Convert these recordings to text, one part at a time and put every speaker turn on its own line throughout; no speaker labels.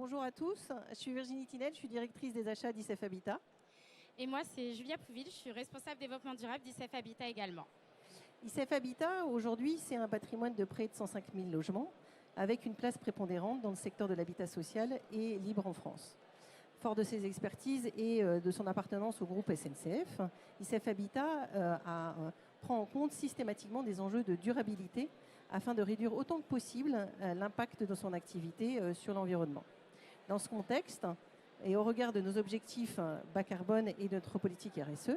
Bonjour à tous, je suis Virginie Tinel, je suis directrice des achats d'ICF Habitat.
Et moi, c'est Julia Pouville, je suis responsable développement durable d'ICF Habitat également.
ICF Habitat, aujourd'hui, c'est un patrimoine de près de 105 000 logements, avec une place prépondérante dans le secteur de l'habitat social et libre en France. Fort de ses expertises et de son appartenance au groupe SNCF, ICF Habitat prend en compte systématiquement des enjeux de durabilité afin de réduire autant que possible l'impact de son activité sur l'environnement. Dans ce contexte, et au regard de nos objectifs bas carbone et de notre politique RSE,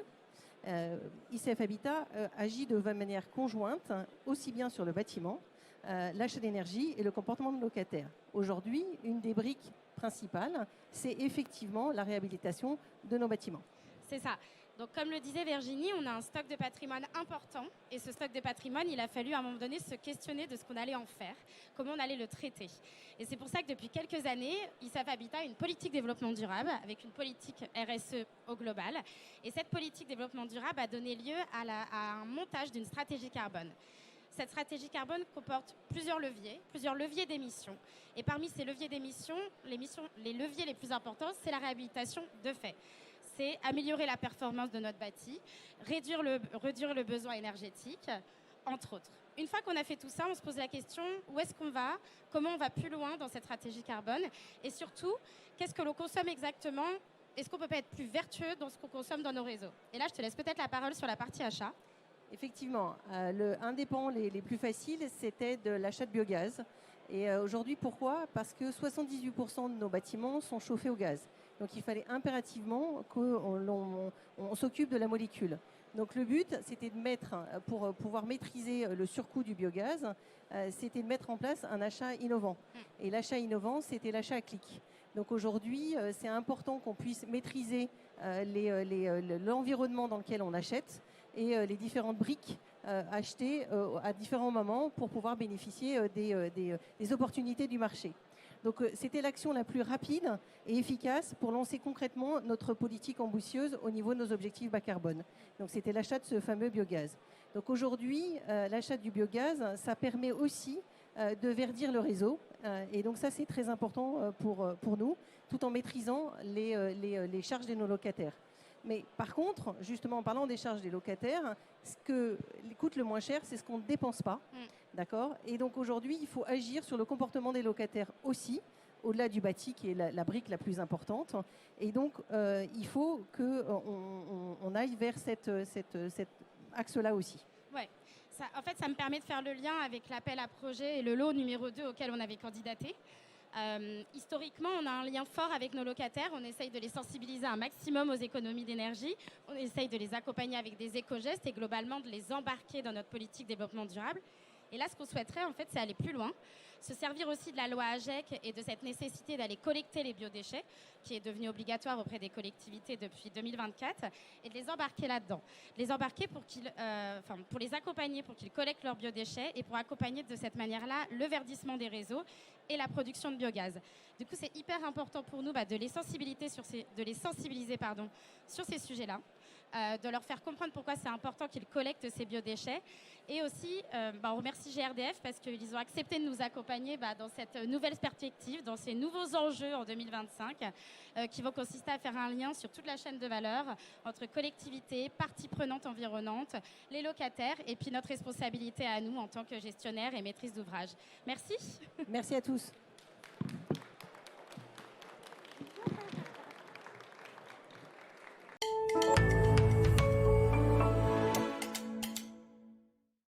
ICF Habitat agit de manière conjointe, aussi bien sur le bâtiment, l'achat d'énergie et le comportement de locataires. Aujourd'hui, une des briques principales, c'est effectivement la réhabilitation de nos bâtiments.
C'est ça. Donc, comme le disait Virginie, on a un stock de patrimoine important. Et ce stock de patrimoine, il a fallu à un moment donné se questionner de ce qu'on allait en faire, comment on allait le traiter. Et c'est pour ça que depuis quelques années, ICF Habitat a une politique développement durable avec une politique RSE au global. Et cette politique développement durable a donné lieu à un montage d'une stratégie carbone. Cette stratégie carbone comporte plusieurs leviers d'émissions. Et parmi ces leviers d'émissions, les leviers les plus importants, c'est la réhabilitation de fait. C'est améliorer la performance de notre bâti, réduire le besoin énergétique, entre autres. Une fois qu'on a fait tout ça, on se pose la question, où est-ce qu'on va? Comment on va plus loin dans cette stratégie carbone? Et surtout, qu'est-ce que l'on consomme exactement? Est-ce qu'on ne peut pas être plus vertueux dans ce qu'on consomme dans nos réseaux? Et là, je te laisse peut-être la parole sur la partie achat.
Effectivement, un des pans les plus faciles, c'était de l'achat de biogaz. Et aujourd'hui, pourquoi? Parce que 78% de nos bâtiments sont chauffés au gaz. Donc il fallait impérativement qu'on s'occupe de la molécule. Donc le but, c'était de mettre, pour pouvoir maîtriser le surcoût du biogaz, c'était de mettre en place un achat innovant. Et l'achat innovant, c'était l'achat à clic. Donc aujourd'hui, c'est important qu'on puisse maîtriser l'environnement dans lequel on achète et les différentes briques achetées à différents moments pour pouvoir bénéficier des opportunités du marché. Donc c'était l'action la plus rapide et efficace pour lancer concrètement notre politique ambitieuse au niveau de nos objectifs bas carbone. Donc c'était l'achat de ce fameux biogaz. Donc aujourd'hui, l'achat du biogaz, ça permet aussi de verdir le réseau. Et donc ça, c'est très important pour nous, tout en maîtrisant les charges de nos locataires. Mais par contre, justement, en parlant des charges des locataires, ce qui coûte le moins cher, c'est ce qu'on ne dépense pas. D'accord? Et donc aujourd'hui, il faut agir sur le comportement des locataires aussi, au-delà du bâti qui est la brique la plus importante. Et donc, il faut qu'on aille vers cet axe-là aussi.
Ouais. En fait, ça me permet de faire le lien avec l'appel à projet et le lot numéro 2 auquel on avait candidaté. Historiquement, on a un lien fort avec nos locataires. On essaye de les sensibiliser un maximum aux économies d'énergie. On essaye de les accompagner avec des éco-gestes et globalement de les embarquer dans notre politique développement durable. Et là, ce qu'on souhaiterait, en fait, c'est aller plus loin, se servir aussi de la loi AGEC et de cette nécessité d'aller collecter les biodéchets, qui est devenue obligatoire auprès des collectivités depuis 2024, et de les embarquer là-dedans. Les embarquer pour les accompagner, pour qu'ils collectent leurs biodéchets et pour accompagner de cette manière-là le verdissement des réseaux et la production de biogaz. Du coup, c'est hyper important pour nous de les sensibiliser sur ces sujets-là, de leur faire comprendre pourquoi c'est important qu'ils collectent ces biodéchets. Et aussi, on remercie GRDF parce qu'ils ont accepté de nous accompagner dans cette nouvelle perspective, dans ces nouveaux enjeux en 2025, qui vont consister à faire un lien sur toute la chaîne de valeur entre collectivités, parties prenantes environnantes, les locataires et puis notre responsabilité à nous en tant que gestionnaires et maîtrises d'ouvrage. Merci.
Merci à tous.